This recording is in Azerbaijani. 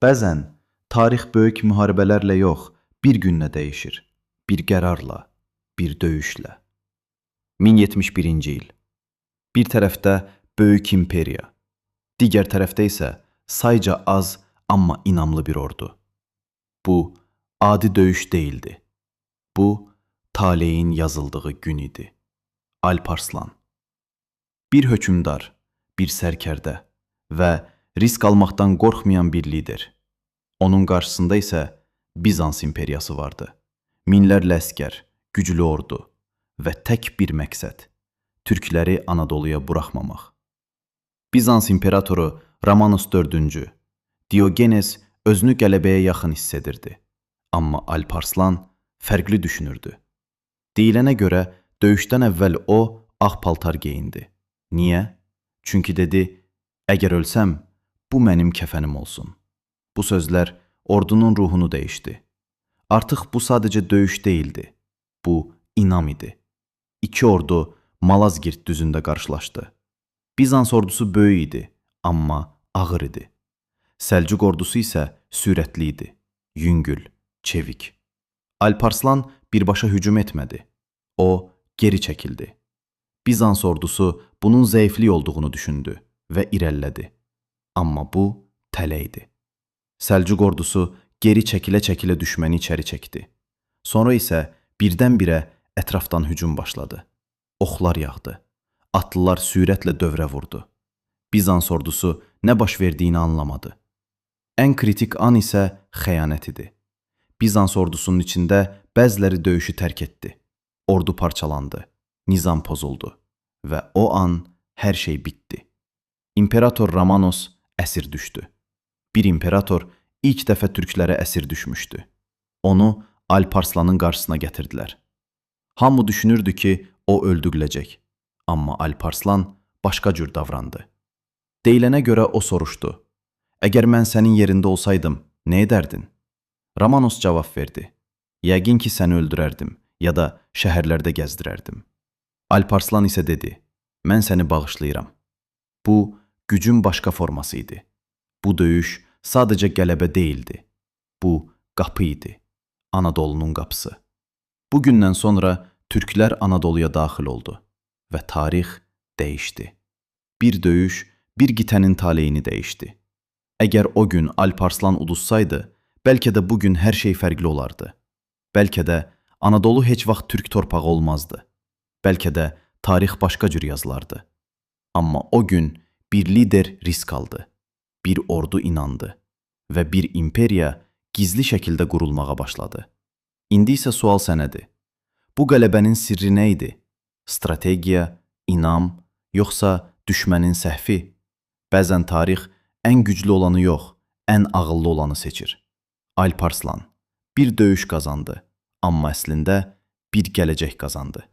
Bəzən tarix böyük müharibələrlə yox, bir günlə dəyişir. Bir qərarla, bir döyüşlə. 1071-ci il. Bir tərəfdə böyük imperiya, digər tərəfdə isə sayca az, amma inamlı bir ordu. Bu, adi döyüş deyildi. Bu, taleyin yazıldığı gün idi. Alparslan. Bir hökümdar, bir sərkərdə və risk almaqdan qorxmayan bir lider. Onun qarşısında isə Bizans imperiyası vardı. Minlərlə əsgər, güclü ordu və tək bir məqsəd – türkləri Anadoluya buraxmamaq. Bizans imperatoru Romanos IV. Diogenes özünü qələbəyə yaxın hiss edirdi. Amma Alparslan fərqli düşünürdü. Deyilənə görə döyüşdən əvvəl o ağ paltar geyindi. Niyə? Çünki dedi, əgər ölsəm, bu mənim kəfənim olsun. Bu sözlər ordunun ruhunu dəyişdi. Artıq bu sadəcə döyüş deyildi. Bu, inam idi. İki ordu Malazgirt düzündə qarşılaşdı. Bizans ordusu böyük idi, amma ağır idi. Səlcuq ordusu isə sürətli idi, yüngül, çevik. Alparslan birbaşa hücum etmədi. O, geri çəkildi. Bizans ordusu bunun zəiflik olduğunu düşündü və irəlilədi. Amma bu, tələ idi. Səlcuq ordusu geri çəkilə-çəkilə düşməni içəri çəkdi. Sonra isə birdən-birə ətrafdan hücum başladı. Oxlar yağdı. Atlılar sürətlə dövrə vurdu. Bizans ordusu nə baş verdiyini anlamadı. Ən kritik an isə xəyanət idi. Bizans ordusunun içində bəziləri döyüşü tərk etdi. Ordu parçalandı, nizam pozuldu və o an hər şey bitdi. İmperator Romanos əsir düşdü. Bir imperator ilk dəfə türklərə əsir düşmüşdü. Onu Alparslanın qarşısına gətirdilər. Hamı düşünürdü ki, o öldürüləcək. Amma Alparslan başqa cür davrandı. Deyilənə görə o soruşdu. Əgər mən sənin yerində olsaydım, nə edərdin? Romanos cavab verdi. Yəqin ki, səni öldürərdim ya da şəhərlərdə gəzdirərdim. Alparslan isə dedi, mən səni bağışlayıram. Bu, gücün başqa forması idi. Bu döyüş sadəcə qələbə deyildi. Bu, qapı idi. Anadolunun qapısı. Bu gündən sonra türklər Anadoluya daxil oldu və tarix dəyişdi. Bir döyüş, bir qitənin taleyini dəyişdi. Əgər o gün Alparslan uduzsaydı, bəlkə də bugün hər şey fərqli olardı. Bəlkə də Anadolu heç vaxt türk torpağı olmazdı. Bəlkə də tarix başqa cür yazılardı. Amma o gün bir lider risk aldı, bir ordu inandı və bir imperiya gizli şəkildə qurulmağa başladı. İndi isə sual sənədir. Bu qələbənin sirri nə idi? Strategiya, inam, yoxsa düşmənin səhvi? Bəzən tarix ən güclü olanı yox, ən ağıllı olanı seçir. Alparslan bir döyüş qazandı, amma əslində bir gələcək qazandı.